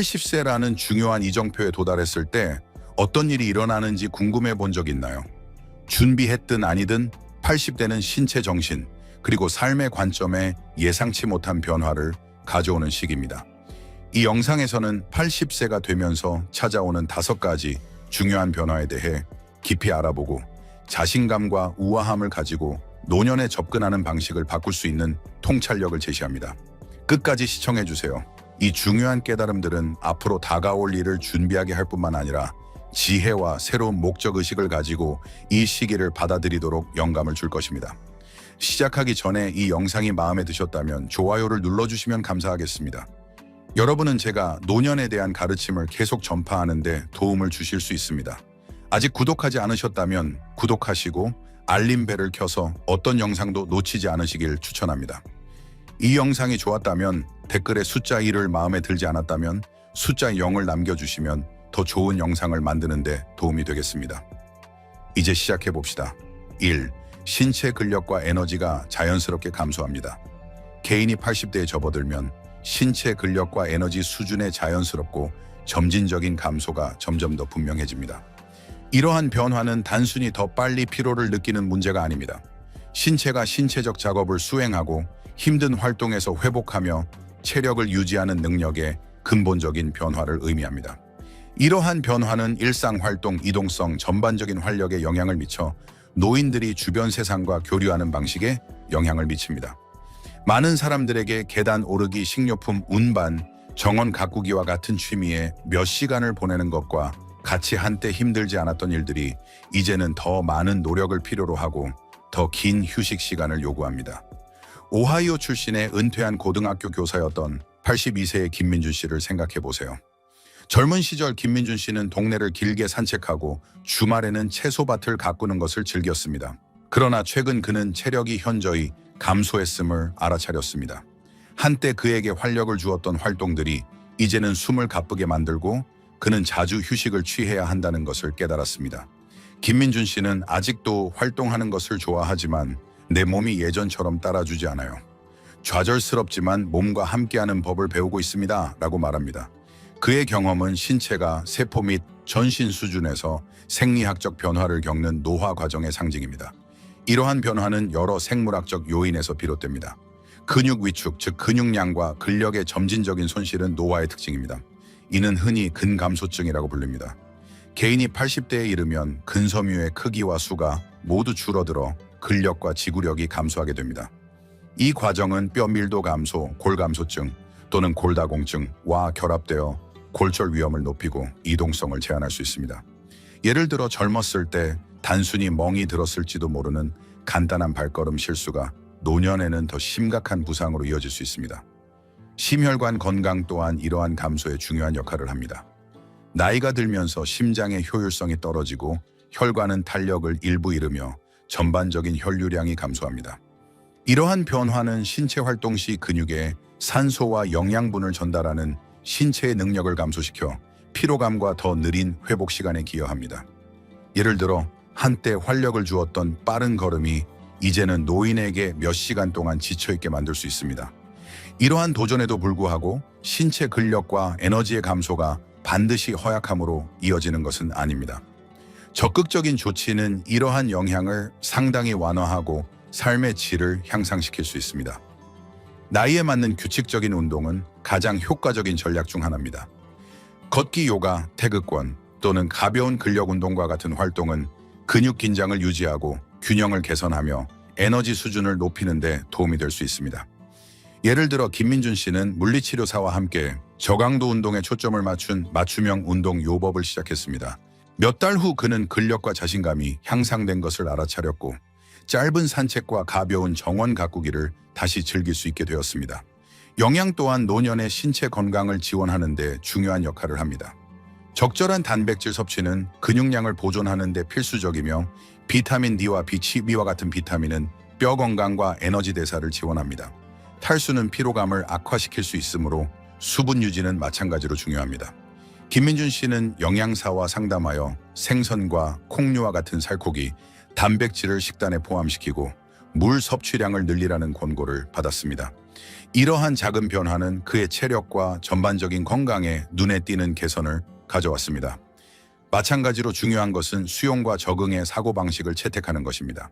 80세라는 중요한 이정표에 도달했을 때 어떤 일이 일어나는지 궁금해 본 적 있나요? 준비했든 아니든 80대는 신체 정신, 그리고 삶의 관점에 예상치 못한 변화를 가져오는 시기입니다. 이 영상에서는 80세가 되면서 찾아오는 5가지 중요한 변화에 대해 깊이 알아보고 자신감과 우아함을 가지고 노년에 접근하는 방식을 바꿀 수 있는 통찰력을 제시합니다. 끝까지 시청해주세요. 이 중요한 깨달음들은 앞으로 다가올 일을 준비하게 할 뿐만 아니라 지혜와 새로운 목적의식을 가지고 이 시기를 받아들이도록 영감을 줄 것입니다. 시작하기 전에 이 영상이 마음에 드셨다면 좋아요를 눌러주시면 감사하겠습니다. 여러분은 제가 노년에 대한 가르침을 계속 전파하는 데 도움을 주실 수 있습니다. 아직 구독하지 않으셨다면 구독하시고 알림벨을 켜서 어떤 영상도 놓치지 않으시길 추천합니다. 이 영상이 좋았다면 댓글에 숫자 1을 마음에 들지 않았다면 숫자 0을 남겨주시면 더 좋은 영상을 만드는 데 도움이 되겠습니다. 이제 시작해 봅시다. 1. 신체 근력과 에너지가 자연스럽게 감소합니다. 개인이 80대에 접어들면 신체 근력과 에너지 수준의 자연스럽고 점진적인 감소가 점점 더 분명해집니다. 이러한 변화는 단순히 더 빨리 피로를 느끼는 문제가 아닙니다. 신체가 신체적 작업을 수행하고 힘든 활동에서 회복하며 체력을 유지하는 능력에 근본적인 변화를 의미합니다. 이러한 변화는 일상활동, 이동성, 전반적인 활력에 영향을 미쳐 노인들이 주변 세상과 교류하는 방식에 영향을 미칩니다. 많은 사람들에게 계단 오르기, 식료품 운반, 정원 가꾸기와 같은 취미에 몇 시간을 보내는 것과 같이 한때 힘들지 않았던 일들이 이제는 더 많은 노력을 필요로 하고 더 긴 휴식 시간을 요구합니다. 오하이오 출신의 은퇴한 고등학교 교사였던 82세의 김민준 씨를 생각해 보세요. 젊은 시절 김민준 씨는 동네를 길게 산책하고 주말에는 채소밭을 가꾸는 것을 즐겼습니다. 그러나 최근 그는 체력이 현저히 감소했음을 알아차렸습니다. 한때 그에게 활력을 주었던 활동들이 이제는 숨을 가쁘게 만들고 그는 자주 휴식을 취해야 한다는 것을 깨달았습니다. 김민준 씨는 아직도 활동하는 것을 좋아하지만 내 몸이 예전처럼 따라주지 않아요. 좌절스럽지만 몸과 함께하는 법을 배우고 있습니다 라고 말합니다. 그의 경험은 신체가 세포 및 전신 수준에서 생리학적 변화를 겪는 노화 과정의 상징입니다. 이러한 변화는 여러 생물학적 요인에서 비롯됩니다. 근육 위축, 즉 근육량과 근력의 점진적인 손실은 노화의 특징입니다. 이는 흔히 근감소증이라고 불립니다. 개인이 80대에 이르면 근섬유의 크기와 수가 모두 줄어들어 근력과 지구력이 감소하게 됩니다. 이 과정은 뼈 밀도 감소, 골감소증 또는 골다공증과 결합되어 골절 위험을 높이고 이동성을 제한할 수 있습니다. 예를 들어 젊었을 때 단순히 멍이 들었을지도 모르는 간단한 발걸음 실수가 노년에는 더 심각한 부상으로 이어질 수 있습니다. 심혈관 건강 또한 이러한 감소에 중요한 역할을 합니다. 나이가 들면서 심장의 효율성이 떨어지고 혈관은 탄력을 일부 잃으며 전반적인 혈류량이 감소합니다. 이러한 변화는 신체 활동 시 근육에 산소와 영양분을 전달하는 신체의 능력을 감소시켜 피로감과 더 느린 회복 시간에 기여합니다. 예를 들어 한때 활력을 주었던 빠른 걸음이 이제는 노인에게 몇 시간 동안 지쳐있게 만들 수 있습니다. 이러한 도전에도 불구하고 신체 근력과 에너지의 감소가 반드시 허약함으로 이어지는 것은 아닙니다. 적극적인 조치는 이러한 영향을 상당히 완화하고 삶의 질을 향상시킬 수 있습니다. 나이에 맞는 규칙적인 운동은 가장 효과적인 전략 중 하나입니다. 걷기, 요가, 태극권 또는 가벼운 근력 운동과 같은 활동은 근육 긴장을 유지하고 균형을 개선하며 에너지 수준을 높이는 데 도움이 될 수 있습니다. 예를 들어 김민준 씨는 물리치료사와 함께 저강도 운동에 초점을 맞춘 맞춤형 운동 요법을 시작했습니다. 몇 달 후 그는 근력과 자신감이 향상된 것을 알아차렸고 짧은 산책과 가벼운 정원 가꾸기를 다시 즐길 수 있게 되었습니다. 영양 또한 노년의 신체 건강을 지원하는 데 중요한 역할을 합니다. 적절한 단백질 섭취는 근육량을 보존하는 데 필수적이며 비타민 D와 B12와 같은 비타민은 뼈 건강과 에너지 대사를 지원합니다. 탈수는 피로감을 악화시킬 수 있으므로 수분 유지는 마찬가지로 중요합니다. 김민준 씨는 영양사와 상담하여 생선과 콩류와 같은 살코기, 단백질을 식단에 포함시키고 물 섭취량을 늘리라는 권고를 받았습니다. 이러한 작은 변화는 그의 체력과 전반적인 건강에 눈에 띄는 개선을 가져왔습니다. 마찬가지로 중요한 것은 수용과 적응의 사고방식을 채택하는 것입니다.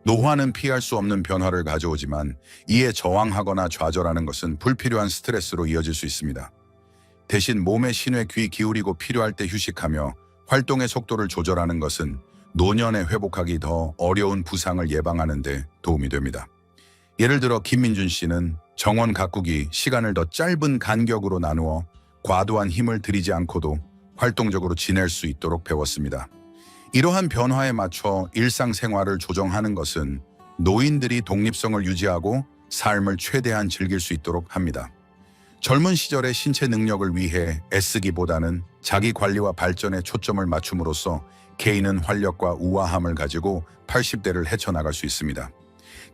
노화는 피할 수 없는 변화를 가져오지만 이에 저항하거나 좌절하는 것은 불필요한 스트레스로 이어질 수 있습니다. 대신 몸의 신호에 귀 기울이고 필요할 때 휴식하며 활동의 속도를 조절하는 것은 노년에 회복하기 더 어려운 부상을 예방하는 데 도움이 됩니다. 예를 들어 김민준 씨는 정원 가꾸기 시간을 더 짧은 간격으로 나누어 과도한 힘을 들이지 않고도 활동적으로 지낼 수 있도록 배웠습니다. 이러한 변화에 맞춰 일상생활을 조정하는 것은 노인들이 독립성을 유지하고 삶을 최대한 즐길 수 있도록 합니다. 젊은 시절의 신체 능력을 위해 애쓰기보다는 자기 관리와 발전에 초점을 맞춤으로써 개인은 활력과 우아함을 가지고 80대를 헤쳐나갈 수 있습니다.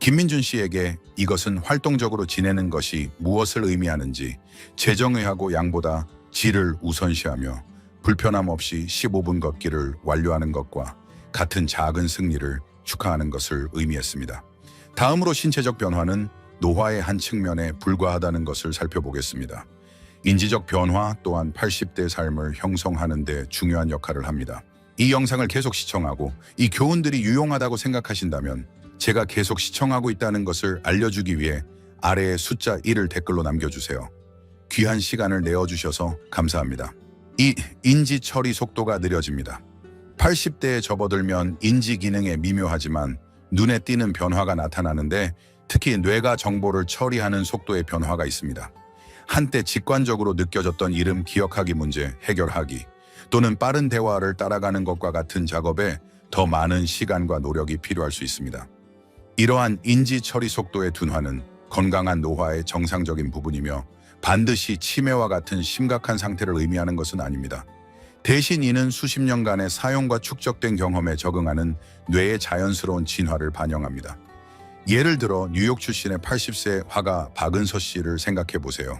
김민준 씨에게 이것은 활동적으로 지내는 것이 무엇을 의미하는지 재정의하고 양보다 질을 우선시하며 불편함 없이 15분 걷기를 완료하는 것과 같은 작은 승리를 축하하는 것을 의미했습니다. 다음으로 신체적 변화는 노화의 한 측면에 불과하다는 것을 살펴보겠습니다. 인지적 변화 또한 80대 삶을 형성하는 데 중요한 역할을 합니다. 이 영상을 계속 시청하고 이 교훈들이 유용하다고 생각하신다면 제가 계속 시청하고 있다는 것을 알려주기 위해 아래에 숫자 1을 댓글로 남겨주세요. 귀한 시간을 내어주셔서 감사합니다. 이 인지 처리 속도가 느려집니다. 80대에 접어들면 인지 기능에 미묘하지만 눈에 띄는 변화가 나타나는데 특히 뇌가 정보를 처리하는 속도의 변화가 있습니다. 한때 직관적으로 느껴졌던 이름 기억하기 문제 해결하기 또는 빠른 대화를 따라가는 것과 같은 작업에 더 많은 시간과 노력이 필요할 수 있습니다. 이러한 인지 처리 속도의 둔화는 건강한 노화의 정상적인 부분이며 반드시 치매와 같은 심각한 상태를 의미하는 것은 아닙니다. 대신 이는 수십 년간의 사용과 축적된 경험에 적응하는 뇌의 자연스러운 진화를 반영합니다. 예를 들어 뉴욕 출신의 80세 화가 박은서 씨를 생각해 보세요.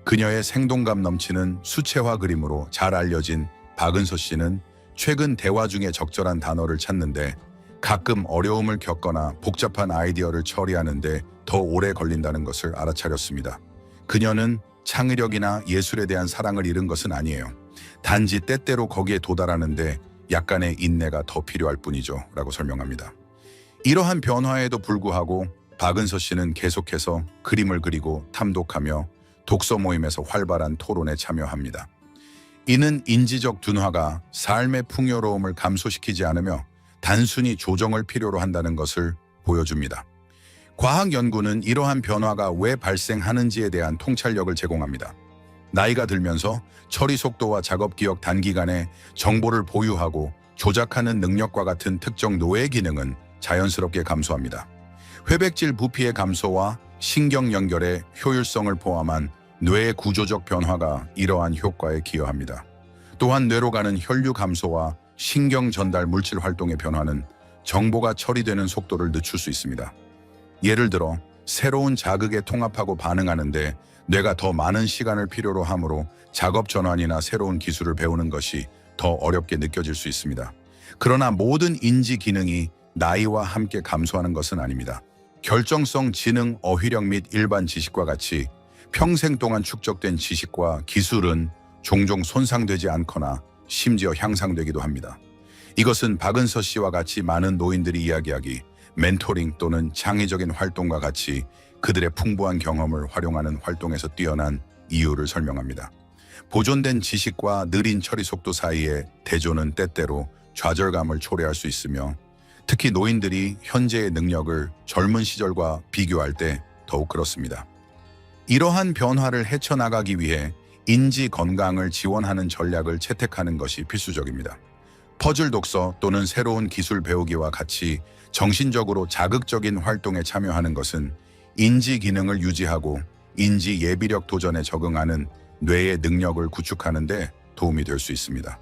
그녀의 생동감 넘치는 수채화 그림으로 잘 알려진 박은서 씨는 최근 대화 중에 적절한 단어를 찾는데 가끔 어려움을 겪거나 복잡한 아이디어를 처리하는데 더 오래 걸린다는 것을 알아차렸습니다. 그녀는 창의력이나 예술에 대한 사랑을 잃은 것은 아니에요. 단지 때때로 거기에 도달하는데 약간의 인내가 더 필요할 뿐이죠. 라고 설명합니다. 이러한 변화에도 불구하고 박은서 씨는 계속해서 그림을 그리고 탐독하며 독서 모임에서 활발한 토론에 참여합니다. 이는 인지적 둔화가 삶의 풍요로움을 감소시키지 않으며 단순히 조정을 필요로 한다는 것을 보여줍니다. 과학 연구는 이러한 변화가 왜 발생하는지에 대한 통찰력을 제공합니다. 나이가 들면서 처리 속도와 작업 기억 단기간에 정보를 보유하고 조작하는 능력과 같은 특정 뇌의 기능은 자연스럽게 감소합니다. 회백질 부피의 감소와 신경 연결의 효율성을 포함한 뇌의 구조적 변화가 이러한 효과에 기여합니다. 또한 뇌로 가는 혈류 감소와 신경 전달 물질 활동의 변화는 정보가 처리되는 속도를 늦출 수 있습니다. 예를 들어 새로운 자극에 통합하고 반응하는데 뇌가 더 많은 시간을 필요로 하므로 작업 전환이나 새로운 기술을 배우는 것이 더 어렵게 느껴질 수 있습니다. 그러나 모든 인지 기능이 나이와 함께 감소하는 것은 아닙니다. 결정성, 지능, 어휘력 및 일반 지식과 같이 평생 동안 축적된 지식과 기술은 종종 손상되지 않거나 심지어 향상되기도 합니다. 이것은 박은서 씨와 같이 많은 노인들이 이야기하기 멘토링 또는 창의적인 활동과 같이 그들의 풍부한 경험을 활용하는 활동에서 뛰어난 이유를 설명합니다. 보존된 지식과 느린 처리 속도 사이의 대조는 때때로 좌절감을 초래할 수 있으며 특히 노인들이 현재의 능력을 젊은 시절과 비교할 때 더욱 그렇습니다. 이러한 변화를 헤쳐나가기 위해 인지 건강을 지원하는 전략을 채택하는 것이 필수적입니다. 퍼즐 독서 또는 새로운 기술 배우기와 같이 정신적으로 자극적인 활동에 참여하는 것은 인지 기능을 유지하고 인지 예비력 도전에 적응하는 뇌의 능력을 구축하는 데 도움이 될 수 있습니다.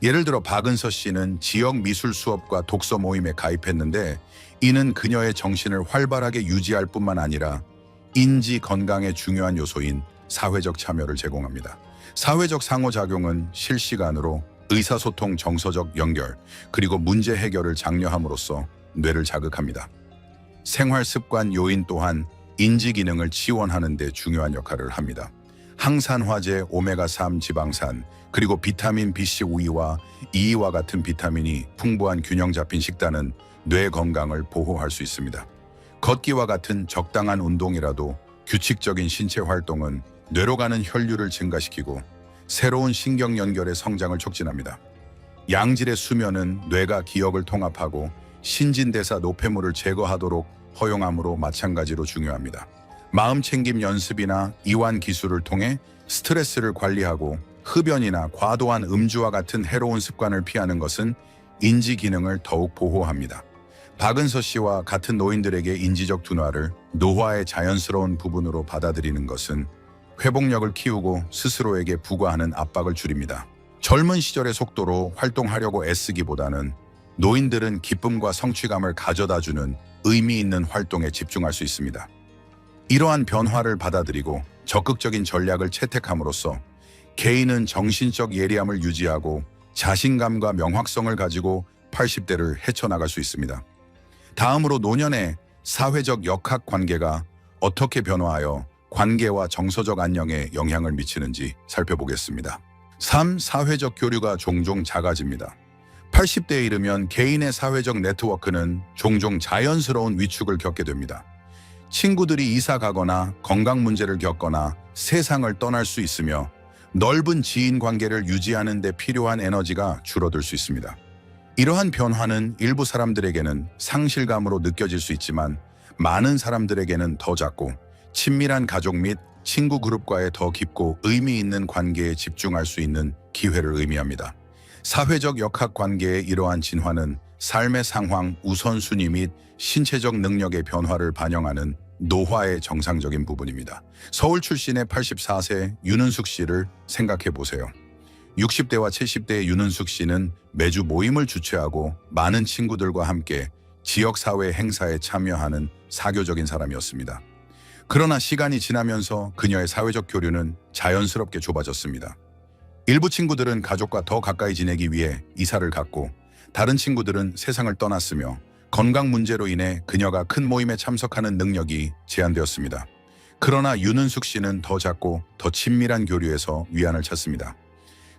예를 들어 박은서 씨는 지역 미술 수업과 독서 모임에 가입했는데 이는 그녀의 정신을 활발하게 유지할 뿐만 아니라 인지 건강의 중요한 요소인 사회적 참여를 제공합니다. 사회적 상호작용은 실시간으로 의사소통, 정서적 연결, 그리고 문제 해결을 장려함으로써 뇌를 자극합니다. 생활 습관 요인 또한 인지 기능을 지원하는 데 중요한 역할을 합니다. 항산화제, 오메가3 지방산, 그리고 비타민 BC5와 E와 같은 비타민이 풍부한 균형 잡힌 식단은 뇌 건강을 보호할 수 있습니다. 걷기와 같은 적당한 운동이라도 규칙적인 신체 활동은 뇌로 가는 혈류를 증가시키고 새로운 신경 연결의 성장을 촉진합니다. 양질의 수면은 뇌가 기억을 통합하고 신진대사 노폐물을 제거하도록 허용함으로 마찬가지로 중요합니다. 마음챙김 연습이나 이완 기술을 통해 스트레스를 관리하고 흡연이나 과도한 음주와 같은 해로운 습관을 피하는 것은 인지 기능을 더욱 보호합니다. 박은서 씨와 같은 노인들에게 인지적 둔화를 노화의 자연스러운 부분으로 받아들이는 것은 회복력을 키우고 스스로에게 부과하는 압박을 줄입니다. 젊은 시절의 속도로 활동하려고 애쓰기보다는 노인들은 기쁨과 성취감을 가져다주는 의미 있는 활동에 집중할 수 있습니다. 이러한 변화를 받아들이고 적극적인 전략을 채택함으로써 개인은 정신적 예리함을 유지하고 자신감과 명확성을 가지고 80대를 헤쳐나갈 수 있습니다. 다음으로 노년의 사회적 역학 관계가 어떻게 변화하여 관계와 정서적 안녕에 영향을 미치는지 살펴보겠습니다. 3. 사회적 교류가 종종 작아집니다. 80대에 이르면 개인의 사회적 네트워크는 종종 자연스러운 위축을 겪게 됩니다. 친구들이 이사 가거나 건강 문제를 겪거나 세상을 떠날 수 있으며 넓은 지인 관계를 유지하는 데 필요한 에너지가 줄어들 수 있습니다. 이러한 변화는 일부 사람들에게는 상실감으로 느껴질 수 있지만 많은 사람들에게는 더 작고 친밀한 가족 및 친구 그룹과의 더 깊고 의미 있는 관계에 집중할 수 있는 기회를 의미합니다. 사회적 역학 관계의 이러한 진화는 삶의 상황, 우선순위 및 신체적 능력의 변화를 반영하는 노화의 정상적인 부분입니다. 서울 출신의 84세 윤은숙 씨를 생각해 보세요. 60대와 70대의 윤은숙 씨는 매주 모임을 주최하고 많은 친구들과 함께 지역사회 행사에 참여하는 사교적인 사람이었습니다. 그러나 시간이 지나면서 그녀의 사회적 교류는 자연스럽게 좁아졌습니다. 일부 친구들은 가족과 더 가까이 지내기 위해 이사를 갔고 다른 친구들은 세상을 떠났으며 건강 문제로 인해 그녀가 큰 모임에 참석하는 능력이 제한되었습니다. 그러나 윤은숙 씨는 더 작고 더 친밀한 교류에서 위안을 찾습니다.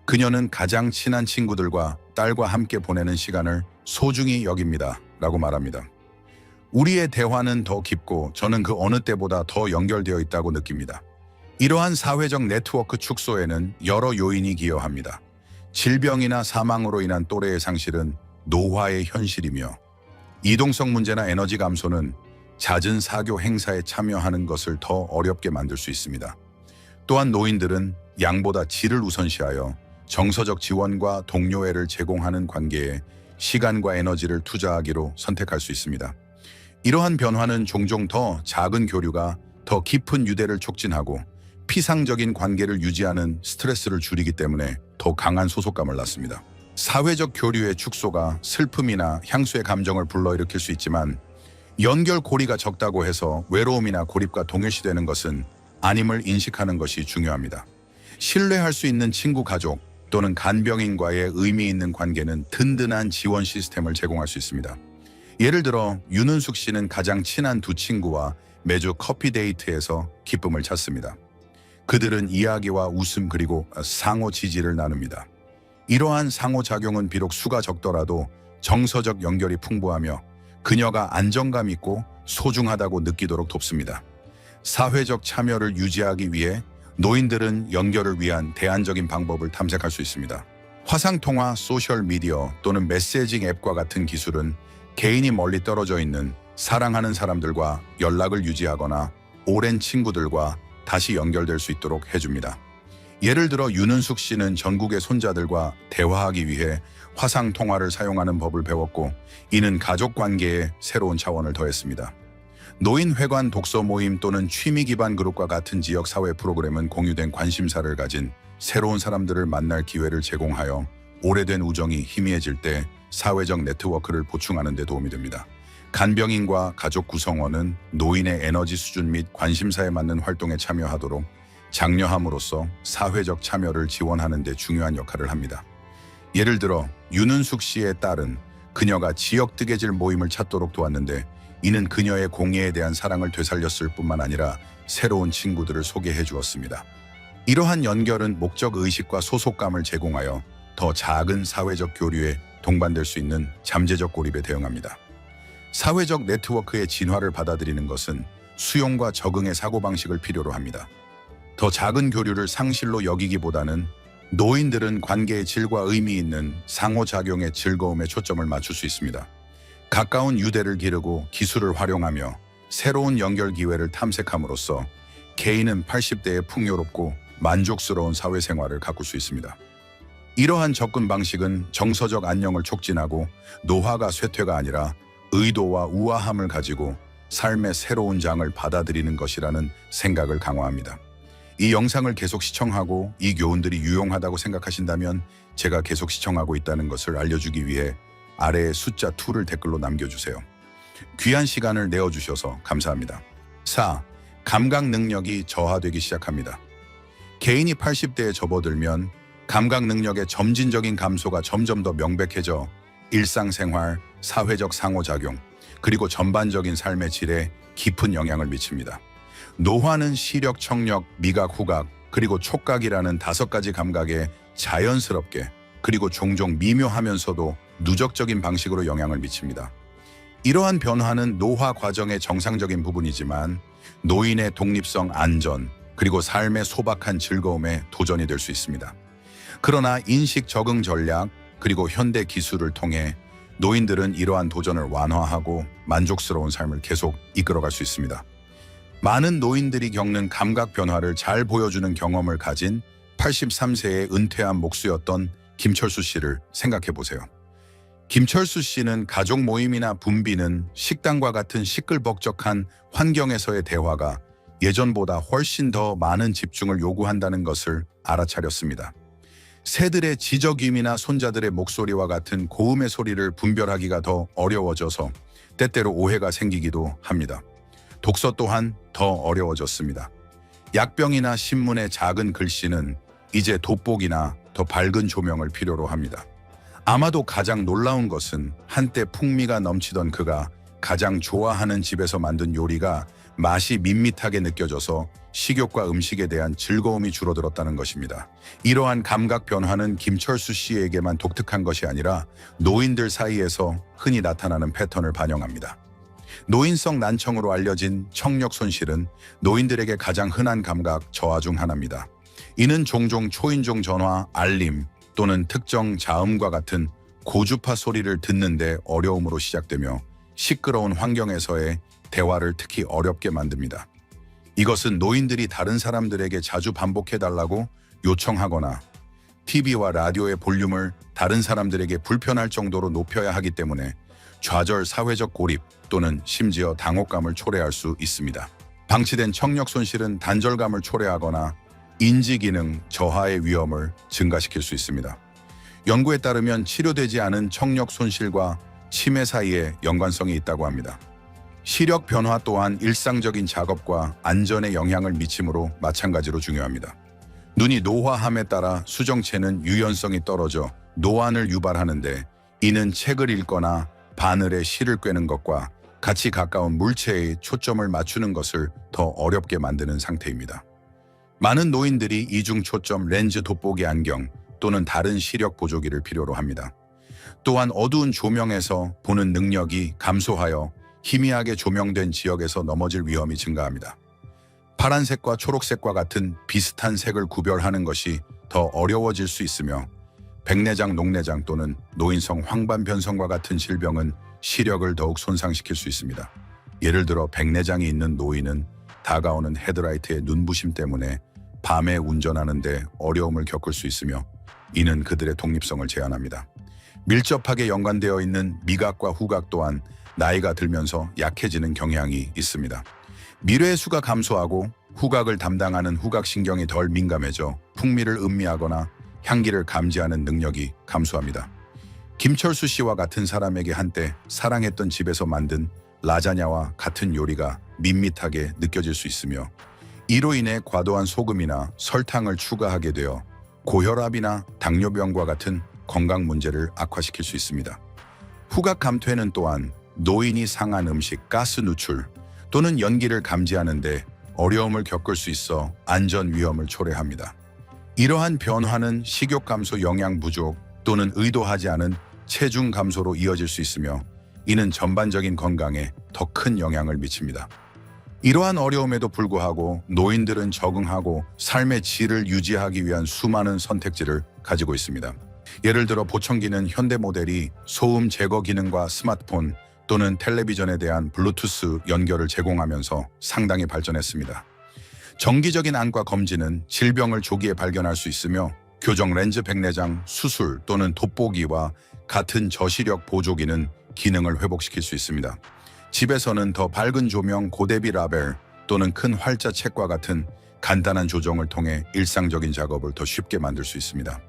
그녀는 가장 친한 친구들과 딸과 함께 보내는 시간을 소중히 여깁니다. 라고 말합니다. 우리의 대화는 더 깊고 저는 그 어느 때보다 더 연결되어 있다고 느낍니다. 이러한 사회적 네트워크 축소에는 여러 요인이 기여합니다. 질병이나 사망으로 인한 또래의 상실은 노화의 현실이며 이동성 문제나 에너지 감소는 잦은 사교 행사에 참여하는 것을 더 어렵게 만들 수 있습니다. 또한 노인들은 양보다 질을 우선시하여 정서적 지원과 동료애를 제공하는 관계에 시간과 에너지를 투자하기로 선택할 수 있습니다. 이러한 변화는 종종 더 작은 교류가 더 깊은 유대를 촉진하고 피상적인 관계를 유지하는 스트레스를 줄이기 때문에 더 강한 소속감을 낳습니다. 사회적 교류의 축소가 슬픔이나 향수의 감정을 불러일으킬 수 있지만 연결고리가 적다고 해서 외로움이나 고립과 동일시되는 것은 아님을 인식하는 것이 중요합니다. 신뢰할 수 있는 친구, 가족 또는 간병인과의 의미 있는 관계는 든든한 지원 시스템을 제공할 수 있습니다. 예를 들어 윤은숙 씨는 가장 친한 두 친구와 매주 커피 데이트에서 기쁨을 찾습니다. 그들은 이야기와 웃음 그리고 상호 지지를 나눕니다. 이러한 상호작용은 비록 수가 적더라도 정서적 연결이 풍부하며 그녀가 안정감 있고 소중하다고 느끼도록 돕습니다. 사회적 참여를 유지하기 위해 노인들은 연결을 위한 대안적인 방법을 탐색할 수 있습니다. 화상통화, 소셜미디어 또는 메시징 앱과 같은 기술은 개인이 멀리 떨어져 있는 사랑하는 사람들과 연락을 유지하거나 오랜 친구들과 다시 연결될 수 있도록 해줍니다. 예를 들어 윤은숙 씨는 전국의 손자들과 대화하기 위해 화상통화를 사용하는 법을 배웠고 이는 가족관계에 새로운 차원을 더했습니다. 노인회관 독서 모임 또는 취미 기반 그룹과 같은 지역 사회 프로그램은 공유된 관심사를 가진 새로운 사람들을 만날 기회를 제공하여 오래된 우정이 희미해질 때 사회적 네트워크를 보충하는 데 도움이 됩니다. 간병인과 가족 구성원은 노인의 에너지 수준 및 관심사에 맞는 활동에 참여하도록 장려함으로써 사회적 참여를 지원하는 데 중요한 역할을 합니다. 예를 들어 윤은숙 씨의 딸은 그녀가 지역 뜨개질 모임을 찾도록 도왔는데 이는 그녀의 공예에 대한 사랑을 되살렸을 뿐만 아니라 새로운 친구들을 소개해 주었습니다. 이러한 연결은 목적의식과 소속감을 제공하여 더 작은 사회적 교류에 동반될 수 있는 잠재적 고립에 대응합니다. 사회적 네트워크의 진화를 받아들이는 것은 수용과 적응의 사고방식을 필요로 합니다. 더 작은 교류를 상실로 여기기보다는 노인들은 관계의 질과 의미 있는 상호작용의 즐거움에 초점을 맞출 수 있습니다. 가까운 유대를 기르고 기술을 활용하며 새로운 연결 기회를 탐색함으로써 개인은 80대에 풍요롭고 만족스러운 사회생활을 가꿀 수 있습니다. 이러한 접근 방식은 정서적 안녕을 촉진하고 노화가 쇠퇴가 아니라 의도와 우아함을 가지고 삶의 새로운 장을 받아들이는 것이라는 생각을 강화합니다. 이 영상을 계속 시청하고 이 교훈들이 유용하다고 생각하신다면 제가 계속 시청하고 있다는 것을 알려주기 위해 아래에 숫자 2를 댓글로 남겨주세요. 귀한 시간을 내어주셔서 감사합니다. 4. 감각 능력이 저하되기 시작합니다. 개인이 80대에 접어들면 감각 능력의 점진적인 감소가 점점 더 명백해져 일상생활, 사회적 상호작용, 그리고 전반적인 삶의 질에 깊은 영향을 미칩니다. 노화는 시력, 청력, 미각, 후각, 그리고 촉각이라는 5가지 감각에 자연스럽게 그리고 종종 미묘하면서도 누적적인 방식으로 영향을 미칩니다. 이러한 변화는 노화 과정의 정상적인 부분이지만 노인의 독립성, 안전, 그리고 삶의 소박한 즐거움에 도전이 될 수 있습니다. 그러나 인식 적응 전략, 그리고 현대 기술을 통해 노인들은 이러한 도전을 완화하고 만족스러운 삶을 계속 이끌어갈 수 있습니다. 많은 노인들이 겪는 감각 변화를 잘 보여주는 경험을 가진 83세의 은퇴한 목수였던 김철수 씨를 생각해 보세요. 김철수 씨는 가족 모임이나 분비는 식당과 같은 시끌벅적한 환경에서의 대화가 예전보다 훨씬 더 많은 집중을 요구한다는 것을 알아차렸습니다. 새들의 지저귀이나 손자들의 목소리와 같은 고음의 소리를 분별하기가 더 어려워져서 때때로 오해가 생기기도 합니다. 독서 또한 더 어려워졌습니다. 약병이나 신문의 작은 글씨는 이제 돋보기나 더 밝은 조명을 필요로 합니다. 아마도 가장 놀라운 것은 한때 풍미가 넘치던 그가 가장 좋아하는 집에서 만든 요리가 맛이 밋밋하게 느껴져서 식욕과 음식에 대한 즐거움이 줄어들었다는 것입니다. 이러한 감각 변화는 김철수 씨에게만 독특한 것이 아니라 노인들 사이에서 흔히 나타나는 패턴을 반영합니다. 노인성 난청으로 알려진 청력 손실은 노인들에게 가장 흔한 감각 저하 중 하나입니다. 이는 종종 초인종 전화, 알림 또는 특정 자음과 같은 고주파 소리를 듣는데 어려움으로 시작되며 시끄러운 환경에서의 대화를 특히 어렵게 만듭니다. 이것은 노인들이 다른 사람들에게 자주 반복해달라고 요청하거나 TV와 라디오의 볼륨을 다른 사람들에게 불편할 정도로 높여야 하기 때문에 좌절 사회적 고립 또는 심지어 당혹감을 초래할 수 있습니다. 방치된 청력 손실은 단절감을 초래하거나 인지기능 저하의 위험을 증가시킬 수 있습니다. 연구에 따르면 치료되지 않은 청력 손실과 치매 사이에 연관성이 있다고 합니다. 시력 변화 또한 일상적인 작업과 안전에 영향을 미치므로 마찬가지로 중요합니다. 눈이 노화함에 따라 수정체는 유연성이 떨어져 노안을 유발하는데 이는 책을 읽거나 바늘에 실을 꿰는 것과 같이 가까운 물체에 초점을 맞추는 것을 더 어렵게 만드는 상태입니다. 많은 노인들이 이중 초점 렌즈 돋보기 안경 또는 다른 시력 보조기를 필요로 합니다. 또한 어두운 조명에서 보는 능력이 감소하여 희미하게 조명된 지역에서 넘어질 위험이 증가합니다. 파란색과 초록색과 같은 비슷한 색을 구별하는 것이 더 어려워질 수 있으며 백내장, 녹내장 또는 노인성 황반변성과 같은 질병은 시력을 더욱 손상시킬 수 있습니다. 예를 들어 백내장이 있는 노인은 다가오는 헤드라이트의 눈부심 때문에 밤에 운전하는데 어려움을 겪을 수 있으며 이는 그들의 독립성을 제한합니다. 밀접하게 연관되어 있는 미각과 후각 또한 나이가 들면서 약해지는 경향이 있습니다. 미뢰의 수가 감소하고 후각을 담당하는 후각신경이 덜 민감해져 풍미를 음미하거나 향기를 감지하는 능력이 감소합니다. 김철수 씨와 같은 사람에게 한때 사랑했던 집에서 만든 라자냐와 같은 요리가 밋밋하게 느껴질 수 있으며 이로 인해 과도한 소금이나 설탕을 추가하게 되어 고혈압이나 당뇨병과 같은 건강 문제를 악화시킬 수 있습니다. 후각 감퇴는 또한 노인이 상한 음식, 가스 누출 또는 연기를 감지하는데 어려움을 겪을 수 있어 안전 위험을 초래합니다. 이러한 변화는 식욕 감소, 영양 부족 또는 의도하지 않은 체중 감소로 이어질 수 있으며 이는 전반적인 건강에 더 큰 영향을 미칩니다. 이러한 어려움에도 불구하고 노인들은 적응하고 삶의 질을 유지하기 위한 수많은 선택지를 가지고 있습니다. 예를 들어 보청기는 현대 모델이 소음 제거 기능과 스마트폰 또는 텔레비전에 대한 블루투스 연결을 제공하면서 상당히 발전했습니다. 정기적인 안과 검진은 질병을 조기에 발견할 수 있으며 교정 렌즈 백내장 수술 또는 돋보기와 같은 저시력 보조기는 기능을 회복시킬 수 있습니다. 집에서는 더 밝은 조명, 고대비 라벨 또는 큰 활자 책과 같은 간단한 조정을 통해 일상적인 작업을 더 쉽게 만들 수 있습니다.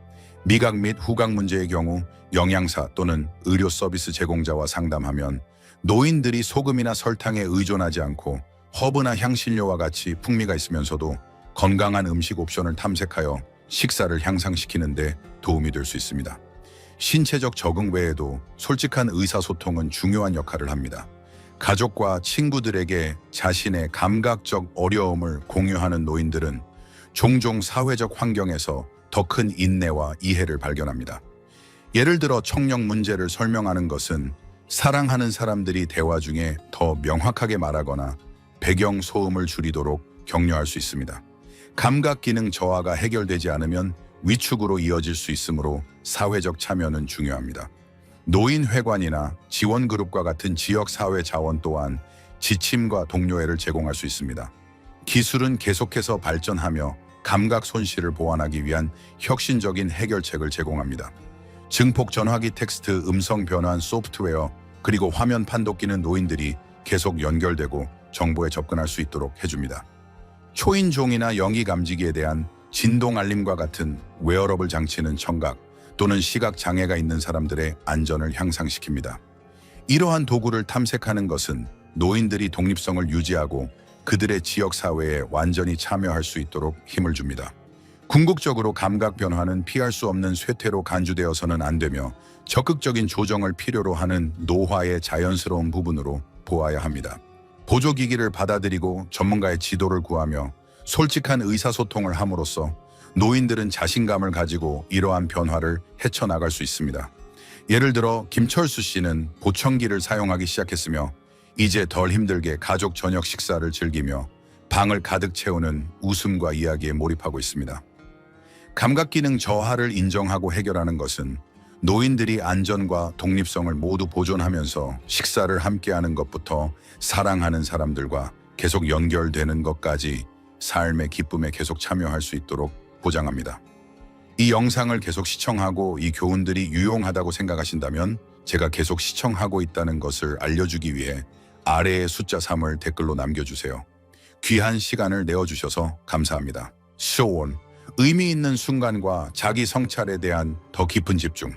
미각 및 후각 문제의 경우 영양사 또는 의료 서비스 제공자와 상담하면 노인들이 소금이나 설탕에 의존하지 않고 허브나 향신료와 같이 풍미가 있으면서도 건강한 음식 옵션을 탐색하여 식사를 향상시키는 데 도움이 될 수 있습니다. 신체적 적응 외에도 솔직한 의사소통은 중요한 역할을 합니다. 가족과 친구들에게 자신의 감각적 어려움을 공유하는 노인들은 종종 사회적 환경에서 더 큰 인내와 이해를 발견합니다. 예를 들어 청력 문제를 설명하는 것은 사랑하는 사람들이 대화 중에 더 명확하게 말하거나 배경 소음을 줄이도록 격려할 수 있습니다. 감각 기능 저하가 해결되지 않으면 위축으로 이어질 수 있으므로 사회적 참여는 중요합니다. 노인회관이나 지원그룹과 같은 지역사회 자원 또한 지침과 동료애를 제공할 수 있습니다. 기술은 계속해서 발전하며 감각 손실을 보완하기 위한 혁신적인 해결책을 제공합니다. 증폭 전화기, 텍스트, 음성 변환 소프트웨어, 그리고 화면 판독기는 노인들이 계속 연결되고 정보에 접근할 수 있도록 해줍니다. 초인종이나 영이 감지기에 대한 진동 알림과 같은 웨어러블 장치는 청각 또는 시각 장애가 있는 사람들의 안전을 향상시킵니다. 이러한 도구를 탐색하는 것은 노인들이 독립성을 유지하고 그들의 지역사회에 완전히 참여할 수 있도록 힘을 줍니다. 궁극적으로 감각 변화는 피할 수 없는 쇠퇴로 간주되어서는 안 되며 적극적인 조정을 필요로 하는 노화의 자연스러운 부분으로 보아야 합니다. 보조기기를 받아들이고 전문가의 지도를 구하며 솔직한 의사소통을 함으로써 노인들은 자신감을 가지고 이러한 변화를 헤쳐나갈 수 있습니다. 예를 들어 김철수 씨는 보청기를 사용하기 시작했으며 이제 덜 힘들게 가족 저녁 식사를 즐기며 방을 가득 채우는 웃음과 이야기에 몰입하고 있습니다. 감각기능 저하를 인정하고 해결하는 것은 노인들이 안전과 독립성을 모두 보존하면서 식사를 함께하는 것부터 사랑하는 사람들과 계속 연결되는 것까지 삶의 기쁨에 계속 참여할 수 있도록 보장합니다. 이 영상을 계속 시청하고 이 교훈들이 유용하다고 생각하신다면 제가 계속 시청하고 있다는 것을 알려주기 위해 아래의 숫자 3을 댓글로 남겨주세요. 귀한 시간을 내어주셔서 감사합니다. 쇼원, 의미 있는 순간과 자기 성찰에 대한 더 깊은 집중.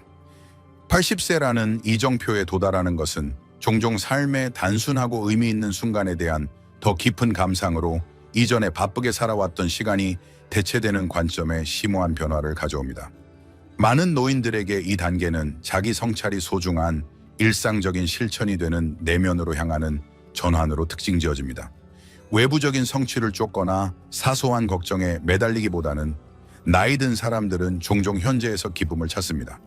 80세라는 이정표에 도달하는 것은 종종 삶의 단순하고 의미 있는 순간에 대한 더 깊은 감상으로 이전에 바쁘게 살아왔던 시간이 대체되는 관점에 심오한 변화를 가져옵니다. 많은 노인들에게 이 단계는 자기 성찰이 소중한 일상적인 실천이 되는 내면으로 향하는 전환으로 특징지어집니다. 외부적인 성취를 쫓거나 사소한 걱정에 매달리기보다는 나이 든 사람들은 종종 현재에서 기쁨을 찾습니다.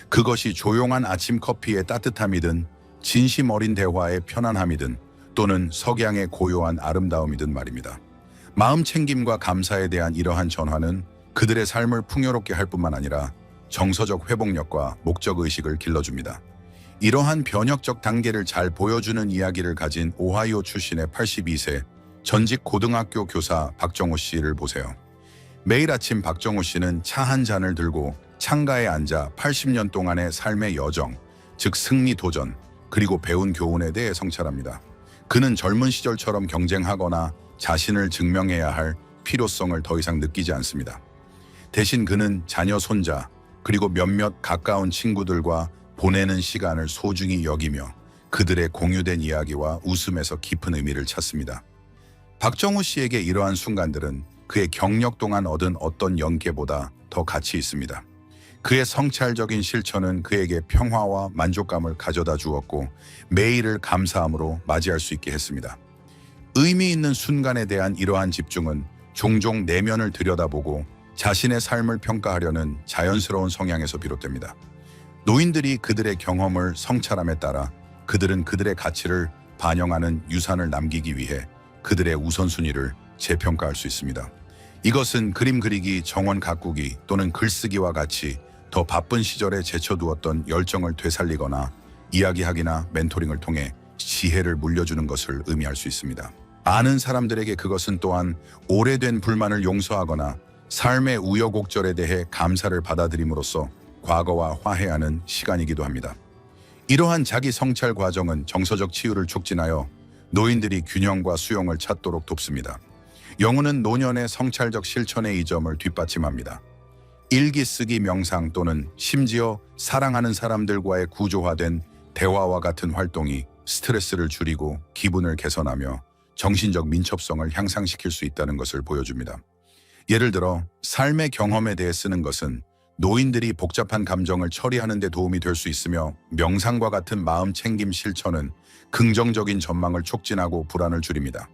그것이 조용한 아침 커피의 따뜻함이든 진심 어린 대화의 편안함이든 또는 석양의 고요한 아름다움이든 말입니다. 마음 챙김과 감사에 대한 이러한 전환은 그들의 삶을 풍요롭게 할 뿐만 아니라 정서적 회복력과 목적의식을 길러줍니다. 이러한 변혁적 단계를 잘 보여주는 이야기를 가진 오하이오 출신의 82세 전직 고등학교 교사 박정호 씨를 보세요. 매일 아침 박정호 씨는 차 한 잔을 들고 창가에 앉아 80년 동안의 삶의 여정, 즉 승리 도전, 그리고 배운 교훈에 대해 성찰합니다. 그는 젊은 시절처럼 경쟁하거나 자신을 증명해야 할 필요성을 더 이상 느끼지 않습니다. 대신 그는 자녀, 손자, 그리고 몇몇 가까운 친구들과 보내는 시간을 소중히 여기며 그들의 공유된 이야기와 웃음에서 깊은 의미를 찾습니다. 박정호 씨에게 이러한 순간들은 그의 경력 동안 얻은 어떤 연계보다 더 가치 있습니다. 그의 성찰적인 실천은 그에게 평화와 만족감을 가져다 주었고 매일을 감사함으로 맞이할 수 있게 했습니다. 의미 있는 순간에 대한 이러한 집중은 종종 내면을 들여다보고 자신의 삶을 평가하려는 자연스러운 성향에서 비롯됩니다. 노인들이 그들의 경험을 성찰함에 따라 그들은 그들의 가치를 반영하는 유산을 남기기 위해 그들의 우선순위를 재평가할 수 있습니다. 이것은 그림 그리기, 정원 가꾸기 또는 글쓰기와 같이 더 바쁜 시절에 제쳐두었던 열정을 되살리거나 이야기하기나 멘토링을 통해 지혜를 물려주는 것을 의미할 수 있습니다. 아는 사람들에게 그것은 또한 오래된 불만을 용서하거나 삶의 우여곡절에 대해 감사를 받아들임으로써 과거와 화해하는 시간이기도 합니다. 이러한 자기 성찰 과정은 정서적 치유를 촉진하여 노인들이 균형과 수용을 찾도록 돕습니다. 영혼은 노년의 성찰적 실천의 이 점을 뒷받침합니다. 일기 쓰기, 명상 또는 심지어 사랑하는 사람들과의 구조화된 대화와 같은 활동이 스트레스를 줄이고 기분을 개선하며 정신적 민첩성을 향상시킬 수 있다는 것을 보여줍니다. 예를 들어 삶의 경험에 대해 쓰는 것은 노인들이 복잡한 감정을 처리하는 데 도움이 될 수 있으며, 명상과 같은 마음 챙김 실천은 긍정적인 전망을 촉진하고 불안을 줄입니다.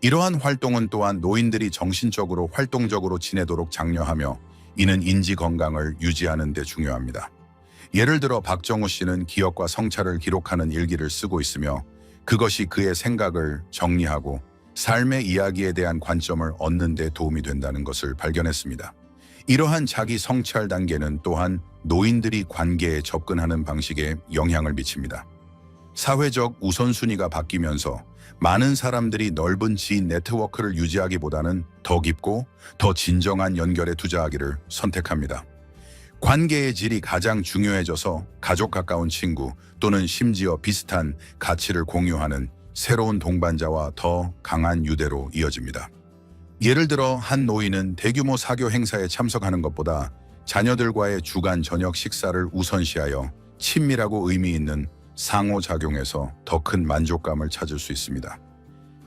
이러한 활동은 또한 노인들이 정신적으로 활동적으로 지내도록 장려하며 이는 인지 건강을 유지하는 데 중요합니다. 예를 들어 박정우 씨는 기억과 성찰을 기록하는 일기를 쓰고 있으며 그것이 그의 생각을 정리하고 삶의 이야기에 대한 관점을 얻는 데 도움이 된다는 것을 발견했습니다. 이러한 자기 성찰 단계는 또한 노인들이 관계에 접근하는 방식에 영향을 미칩니다. 사회적 우선순위가 바뀌면서 많은 사람들이 넓은 지인 네트워크를 유지하기보다는 더 깊고 더 진정한 연결에 투자하기를 선택합니다. 관계의 질이 가장 중요해져서 가족 가까운 친구 또는 심지어 비슷한 가치를 공유하는 새로운 동반자와 더 강한 유대로 이어집니다. 예를 들어 한 노인은 대규모 사교 행사에 참석하는 것보다 자녀들과의 주간 저녁 식사를 우선시하여 친밀하고 의미 있는 상호작용에서 더 큰 만족감을 찾을 수 있습니다.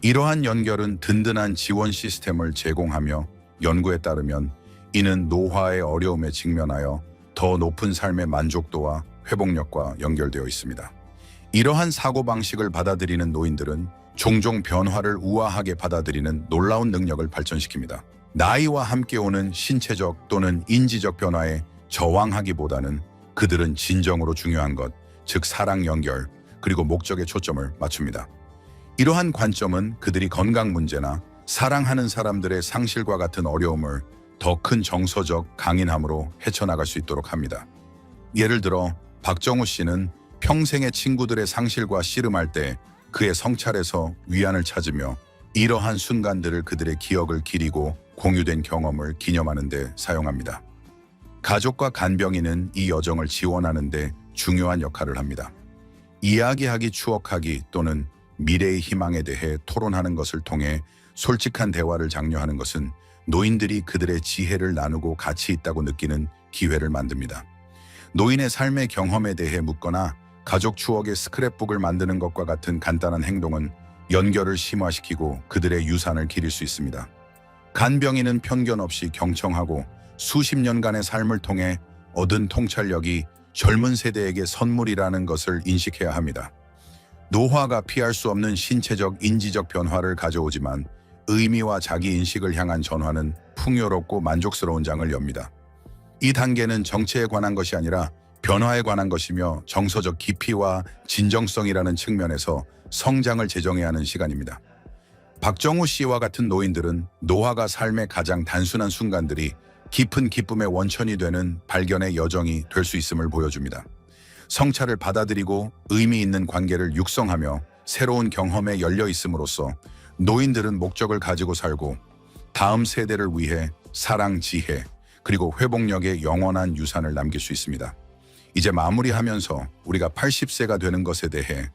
이러한 연결은 든든한 지원 시스템을 제공하며 연구에 따르면 이는 노화의 어려움에 직면하여 더 높은 삶의 만족도와 회복력과 연결되어 있습니다. 이러한 사고방식을 받아들이는 노인들은 종종 변화를 우아하게 받아들이는 놀라운 능력을 발전시킵니다. 나이와 함께 오는 신체적 또는 인지적 변화에 저항하기보다는 그들은 진정으로 중요한 것, 즉 사랑 연결, 그리고 목적에 초점을 맞춥니다. 이러한 관점은 그들이 건강 문제나 사랑하는 사람들의 상실과 같은 어려움을 더 큰 정서적 강인함으로 헤쳐나갈 수 있도록 합니다. 예를 들어 박정우 씨는 평생의 친구들의 상실과 씨름할 때 그의 성찰에서 위안을 찾으며 이러한 순간들을 그들의 기억을 기리고 공유된 경험을 기념하는 데 사용합니다. 가족과 간병인은 이 여정을 지원하는 데 중요한 역할을 합니다. 이야기하기, 추억하기 또는 미래의 희망에 대해 토론하는 것을 통해 솔직한 대화를 장려하는 것은 노인들이 그들의 지혜를 나누고 가치 있다고 느끼는 기회를 만듭니다. 노인의 삶의 경험에 대해 묻거나 가족 추억의 스크랩북을 만드는 것과 같은 간단한 행동은 연결을 심화시키고 그들의 유산을 기릴 수 있습니다. 간병인은 편견 없이 경청하고 수십 년간의 삶을 통해 얻은 통찰력이 젊은 세대에게 선물이라는 것을 인식해야 합니다. 노화가 피할 수 없는 신체적, 인지적 변화를 가져오지만 의미와 자기인식을 향한 전환은 풍요롭고 만족스러운 장을 엽니다. 이 단계는 정체에 관한 것이 아니라 변화에 관한 것이며 정서적 깊이와 진정성이라는 측면에서 성장을 재정해야 하는 시간입니다. 박정우 씨와 같은 노인들은 노화가 삶의 가장 단순한 순간들이 깊은 기쁨의 원천이 되는 발견의 여정이 될 수 있음을 보여줍니다. 성찰을 받아들이고 의미 있는 관계를 육성하며 새로운 경험에 열려 있음으로써 노인들은 목적을 가지고 살고 다음 세대를 위해 사랑, 지혜, 그리고 회복력의 영원한 유산을 남길 수 있습니다. 이제 마무리하면서 우리가 80세가 되는 것에 대해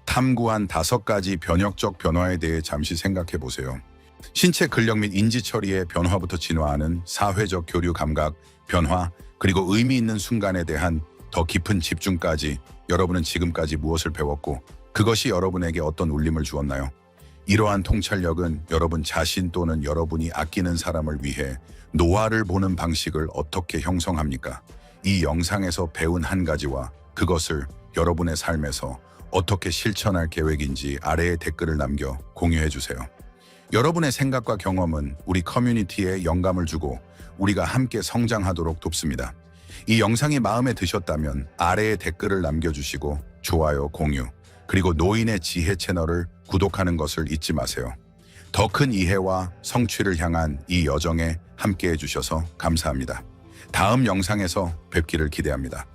탐구한 5가지 변혁적 변화에 대해 잠시 생각해 보세요. 신체 근력 및 인지 처리의 변화부터 진화하는 사회적 교류 감각, 변화, 그리고 의미 있는 순간에 대한 더 깊은 집중까지 여러분은 지금까지 무엇을 배웠고 그것이 여러분에게 어떤 울림을 주었나요? 이러한 통찰력은 여러분 자신 또는 여러분이 아끼는 사람을 위해 노화를 보는 방식을 어떻게 형성합니까? 이 영상에서 배운 한 가지와 그것을 여러분의 삶에서 어떻게 실천할 계획인지 아래에 댓글을 남겨 공유해 주세요. 여러분의 생각과 경험은 우리 커뮤니티에 영감을 주고 우리가 함께 성장하도록 돕습니다. 이 영상이 마음에 드셨다면 아래에 댓글을 남겨주시고 좋아요, 공유, 그리고 노인의 지혜 채널을 구독하는 것을 잊지 마세요. 더 큰 이해와 성취를 향한 이 여정에 함께해 주셔서 감사합니다. 다음 영상에서 뵙기를 기대합니다.